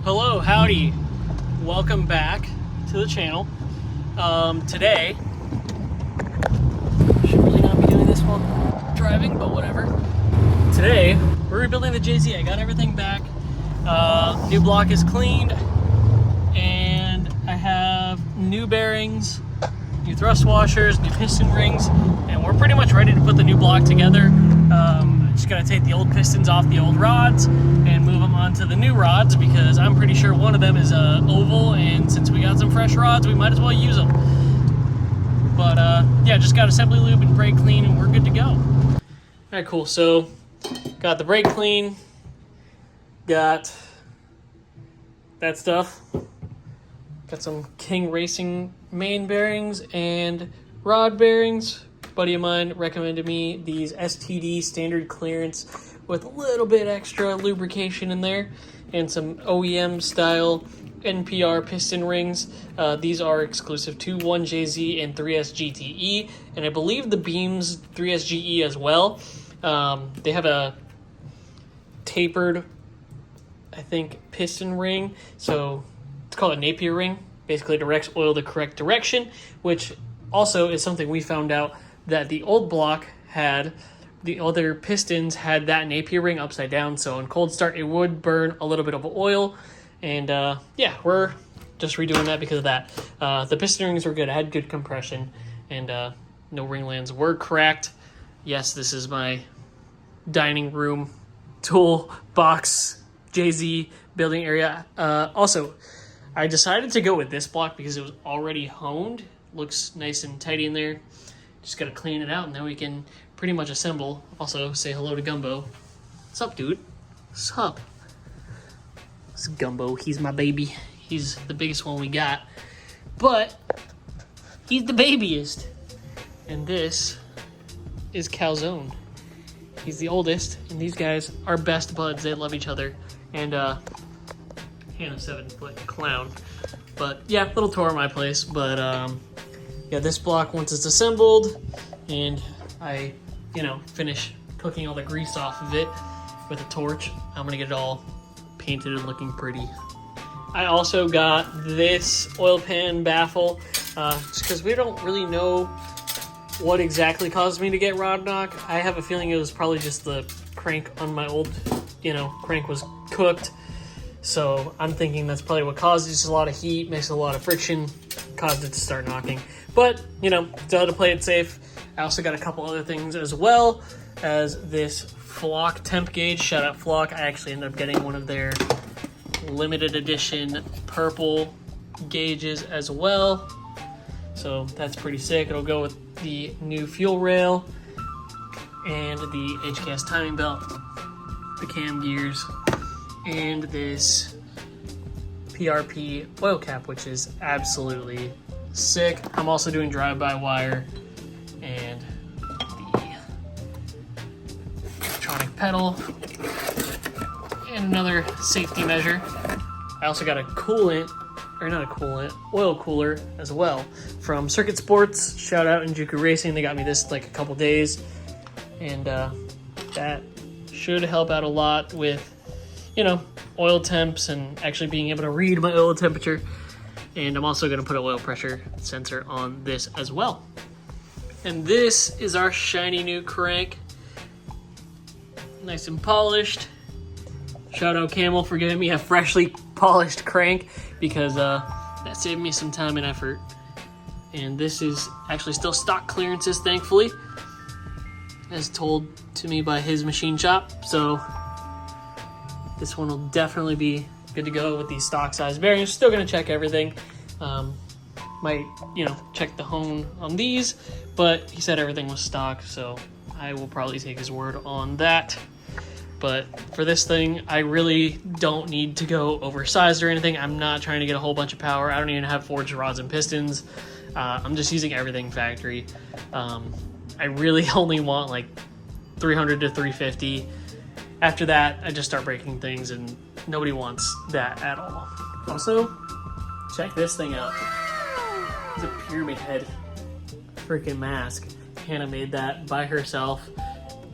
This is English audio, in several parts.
Hello, howdy. Welcome back to the channel. Today, should really not be doing this while driving, but whatever. Today, we're rebuilding the JZ. I got everything back. New block is cleaned, and I have new bearings, new thrust washers, new piston rings, and we're pretty much ready to put the new block together. Just gotta take the old pistons off the old rods and move them onto the new rods because I'm pretty sure one of them is oval, and since we got some fresh rods, we might as well use them. But yeah, just got assembly lube and brake clean, and we're good to go. All right, cool. So got the brake clean, got that stuff, got some King Racing main bearings and rod bearings. A buddy of mine recommended me these STD standard clearance with a little bit extra lubrication in there and some OEM style NPR piston rings. These are exclusive to 1JZ and 3S GTE, and I believe the beams 3S GE as well. They have a tapered, I think, piston ring, so it's called a Napier ring. Basically directs oil the correct direction, which also is something we found out that the old block had. The other pistons had that Napier ring upside down, so in cold start it would burn a little bit of oil, and yeah, we're just redoing that because of that. The piston rings were good. I had good compression, and no ring lands were cracked. Yes, this is my dining room tool box JZ building area. Also, I decided to go with this block because it was already honed. Looks nice and tidy in there. Just gotta clean it out, and then we can pretty much assemble. Also, say hello to Gumbo. What's up, dude? What's up? This is Gumbo. He's my baby. He's the biggest one we got. But he's the babiest. And this is Calzone. He's the oldest, and these guys are best buds. They love each other. And Hannah 7-foot clown. But yeah, little tour of my place. But yeah, this block, once it's assembled and I, finish cooking all the grease off of it with a torch, I'm gonna get it all painted and looking pretty. I also got this oil pan baffle, just because we don't really know what exactly caused me to get rod knock. I have a feeling it was probably just the crank on my old, crank was cooked. So I'm thinking that's probably what caused it. Just a lot of heat, makes a lot of friction, caused it to start knocking. But, still had to play it safe. I also got a couple other things as well as this Flock temp gauge. Shout out Flock. I actually ended up getting one of their limited edition purple gauges as well. So that's pretty sick. It'll go with the new fuel rail and the HKS timing belt, the cam gears, and this PRP oil cap, which is absolutely sick. I'm also doing drive-by-wire and the electronic pedal and another safety measure. I also got a oil cooler as well from Circuit Sports. Shout out Injuku Racing. They got me this like a couple days, and that should help out a lot with oil temps and actually being able to read my oil temperature. And I'm also going to put an oil pressure sensor on this as well. And this is our shiny new crank. Nice and polished. Shout out Camel for giving me a freshly polished crank because that saved me some time and effort. And this is actually still stock clearances, thankfully, as told to me by his machine shop. So this one will definitely be good to go with these stock size bearings. Still gonna check everything. Might, check the hone on these, but he said everything was stock, so I will probably take his word on that. But for this thing, I really don't need to go oversized or anything. I'm not trying to get a whole bunch of power. I don't even have forged rods and pistons. I'm just using everything factory. I really only want like 300 to 350. After that, I just start breaking things, and nobody wants that at all. Also, check this thing out. It's a pyramid head freaking mask. Hannah made that by herself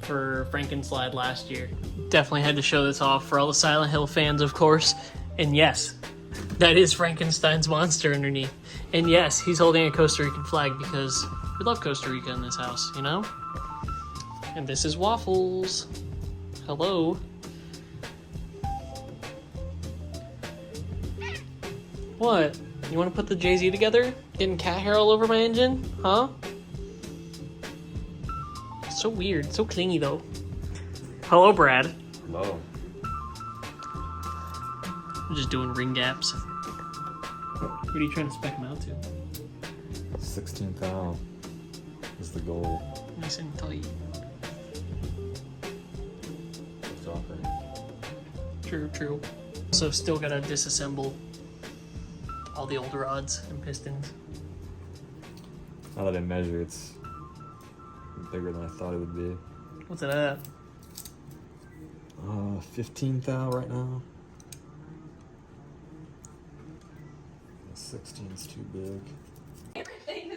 for Frankenslide last year. Definitely had to show this off for all the Silent Hill fans, of course. And yes, that is Frankenstein's monster underneath. And yes, he's holding a Costa Rican flag because we love Costa Rica in this house, you know? And this is Waffles. Hello. What? You want to put the JZ together? Getting cat hair all over my engine? Huh? So weird. So clingy, though. Hello, Brad. Hello. I'm just doing ring gaps. What are you trying to spec them out to? 16th thou is the goal. Nice and tight. It's offering. True, true. So still gotta disassemble all the old rods and pistons. Now that I measure, it's bigger than I thought it would be. What's it at? 15th thou right now. 16's too big.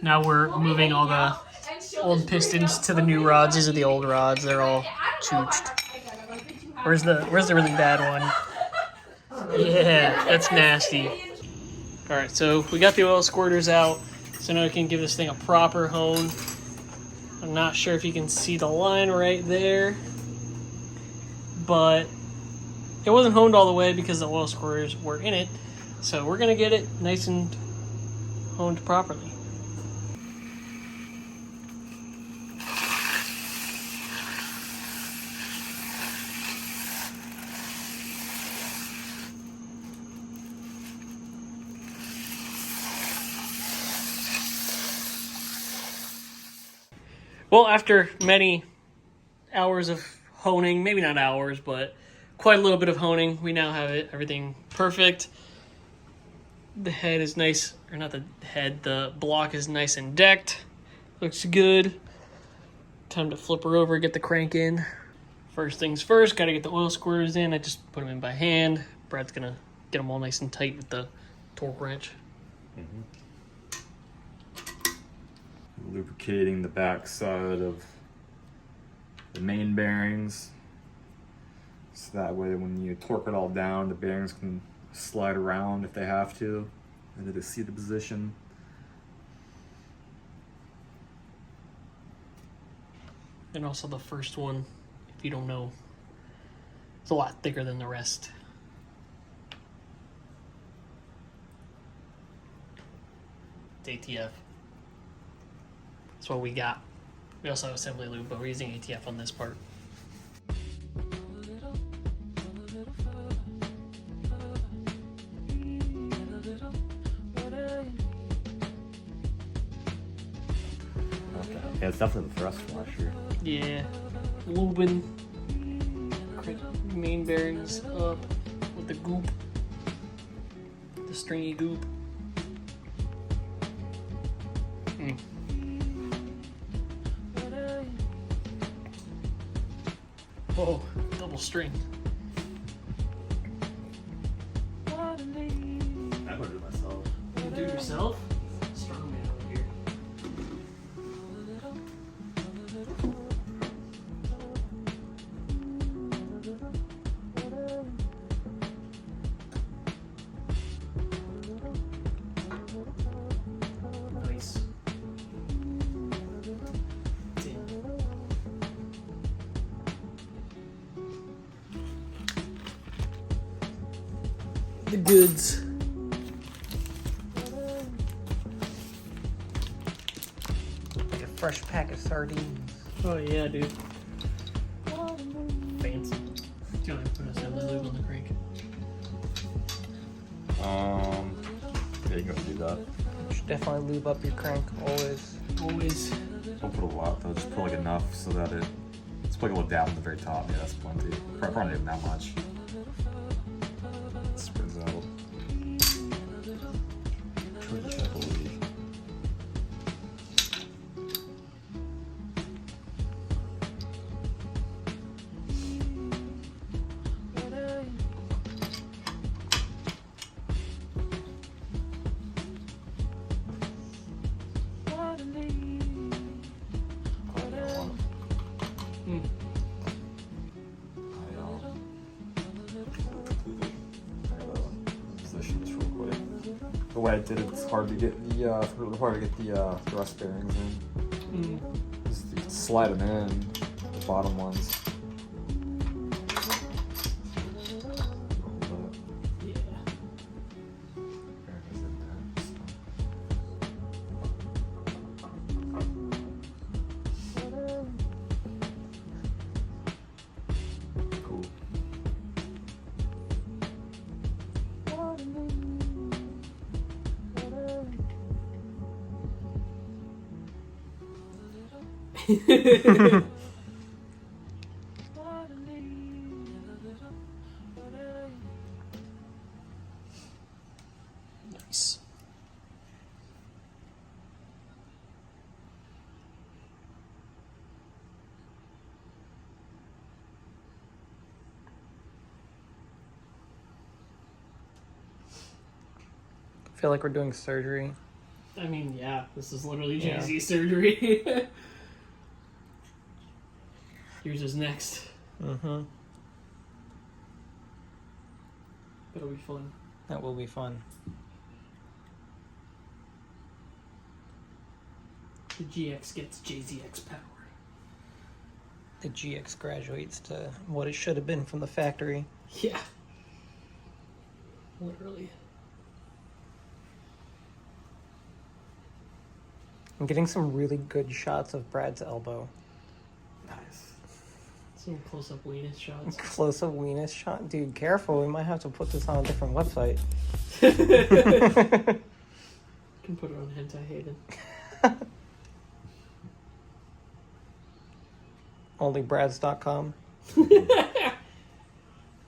Now we're moving all the old pistons to the new rods. These are the old rods. They're all chooched. Where's the really bad one? Yeah, that's nasty. All right, so we got the oil squirters out, so now we can give this thing a proper hone. I'm not sure if you can see the line right there, but it wasn't honed all the way because the oil squirters were in it. So we're gonna get it nice and honed properly. Well, after many hours of honing, maybe not hours, but quite a little bit of honing, we now have everything perfect. The head is nice, or not the head, the block is nice and decked. Looks good. Time to flip her over, get the crank in. First things first, gotta get the oil squirters in. I just put them in by hand. Brad's gonna get them all nice and tight with the torque wrench. Lubricating the back side of the main bearings. So that way when you torque it all down, the bearings can slide around if they have to into the seated position. And also the first one, if you don't know, it's a lot thicker than the rest. It's ATF. That's what we got. We also have assembly lube, but we're using ATF on this part. Yeah, it's definitely the thrust washer. Yeah, lubing main bearings up with the goop, the stringy goop. Whoa, double string. I would do it myself. You do it yourself? Strong man over here. Nice. The goods. Like a fresh pack of sardines. Oh yeah, dude. Fancy. Do you want to put assembly lube on the crank? Yeah, you can go do that. You should definitely lube up your crank always. Always. Don't put a lot though, just put like enough so that it's like a little dab at the very top. Yeah, that's plenty. Probably not even that much. It spreads out. the way I did it, it's hard to get the really hard to get the thrust bearings in. Just you can slide them in, the bottom ones. Nice. I feel like we're doing surgery. I mean, yeah, this is literally Yeah. Jay-Z surgery. Yours is next. Mm-hmm. That'll be fun. That will be fun. The GX gets JZX power. The GX graduates to what it should have been from the factory. Yeah. Literally. I'm getting some really good shots of Brad's elbow. Nice. Some close-up weenus shots. Close-up weenus shot. Dude, careful. We might have to put this on a different website. Can put it on Hentai Haven. Onlybrads.com. Dude,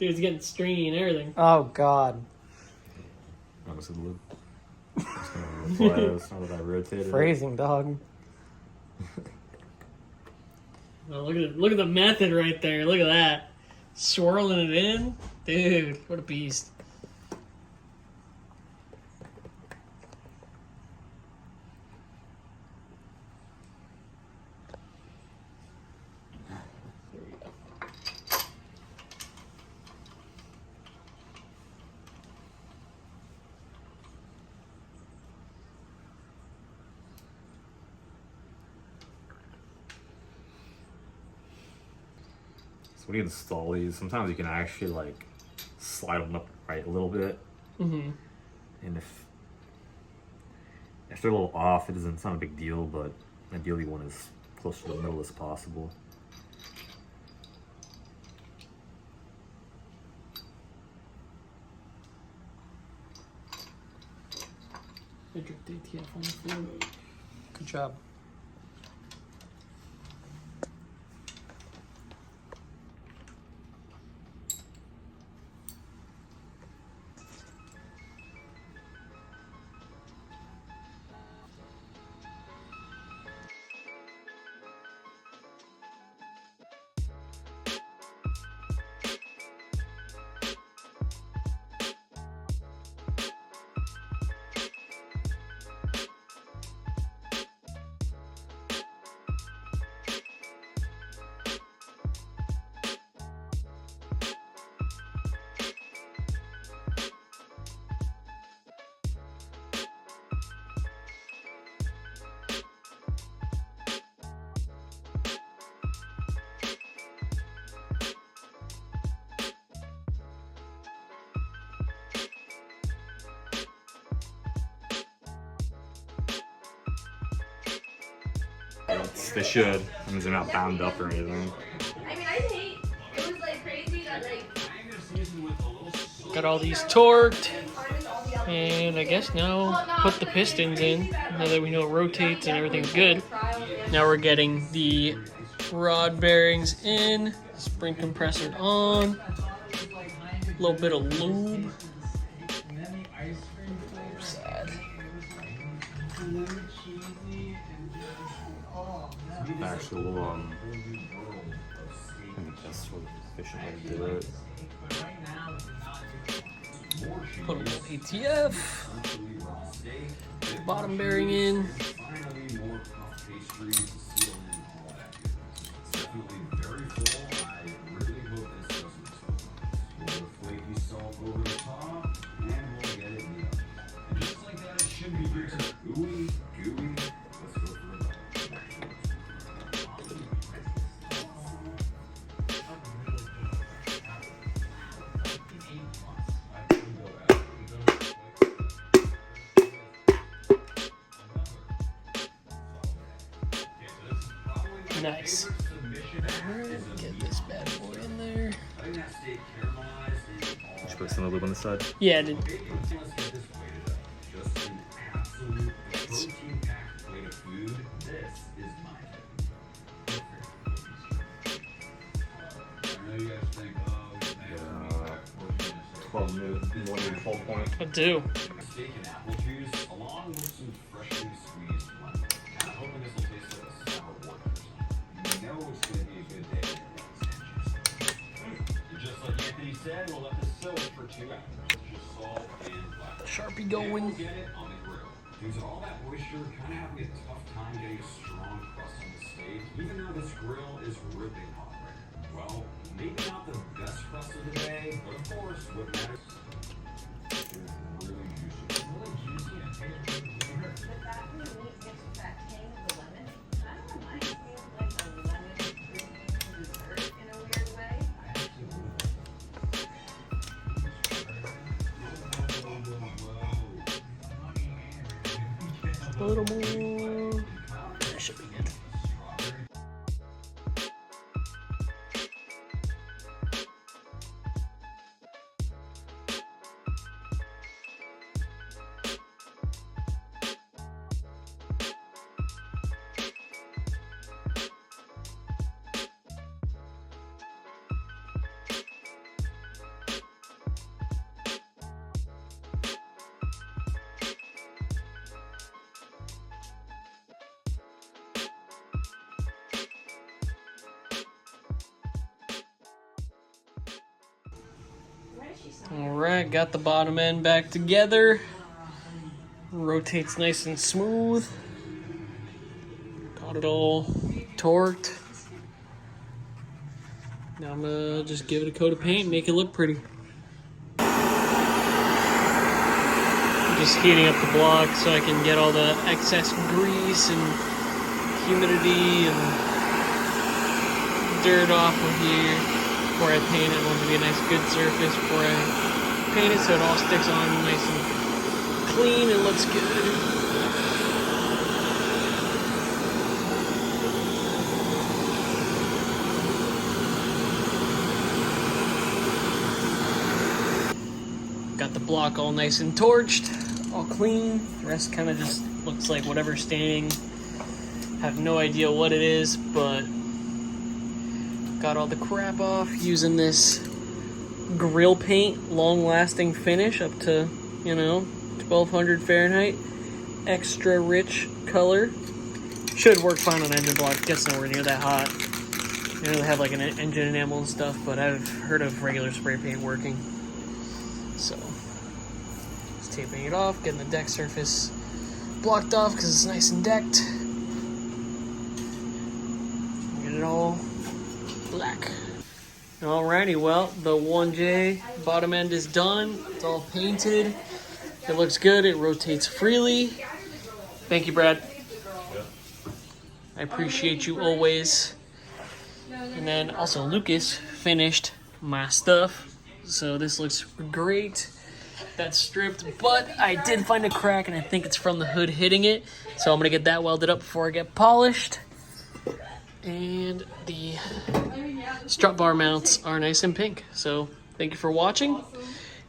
it's getting stringy and everything. Oh, God. That was a lid. Just gonna reply this now that I rotated it. Phrasing, dog. Oh, look at the method right there. Look at that. Swirling it in. Dude, what a beast. There we go. So when you install these, sometimes you can actually like slide them up right a little bit, Mm-hmm. and if they're a little off, it's not a big deal. But ideally, you want as close to the middle as possible. I dripped ATF on the floor. Good job. They should. I mean, they're not bound up or anything. I mean, I hate. It was like crazy that like. Got all these torqued. And I guess now put the pistons in. Now that we know it rotates and everything's good. Now we're getting the rod bearings in. Spring compressor on. A little bit of lube. Sad. Actually, I think that's sort of efficient way to do it. Put a little ATF. Bottom bearing in. Nice. Alright, get this bad boy in there. Should put some lube on the side. Yeah, dude. Yeah, 12 minutes, you want to do 12 point. I do. Steak and apple juice, along with some freshly squeezed lemon. Kind of hoping this will taste like a sour wort or something. You know it's going to be a good day when it Just like Anthony said, we'll let this soak for 2 hours. Just salt and black. Sharpie Then going. we'll get it on the grill. Due to all that moisture, kind of having a tough time getting a strong crust on the steak, even though this grill is ripping hot right now. Well, maybe not the best crust of the day, but of course, what matters is really juicy. Really juicy and tasty. But that kind of meat gives that tang of the lemon. I don't know, mine feels like a lemon fruit dessert in a weird way. A little more. That should be good. Where is she Alright, got the bottom end back together. Rotates nice and smooth. Got it all torqued. Now I'm gonna just give it a coat of paint and make it look pretty. I'm just heating up the block so I can get all the excess grease and humidity and dirt off of here before I paint it. I want it to be a nice good surface before I paint it so it all sticks on nice and clean and looks good. Got the block all nice and torched, all clean. The rest kind of just looks like whatever's staining. Have no idea what it is, but got all the crap off using this grill paint, long-lasting finish up to, 1200 Fahrenheit. Extra rich color. Should work fine on engine block. Gets nowhere near that hot. They have like an engine enamel and stuff, but I've heard of regular spray paint working. So, just taping it off, getting the deck surface blocked off because it's nice and decked. Get it all black. Alrighty, well, the 1J bottom end is done. It's all painted. It looks good. It rotates freely. Thank you, Brad. I appreciate you always. And then also Lucas finished my stuff. So this looks great. That's stripped, but I did find a crack and I think it's from the hood hitting it. So I'm gonna get that welded up before I get polished. And the strut bar mounts are nice and pink. So thank you for watching.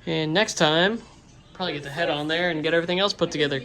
And next time, probably get the head on there and get everything else put together.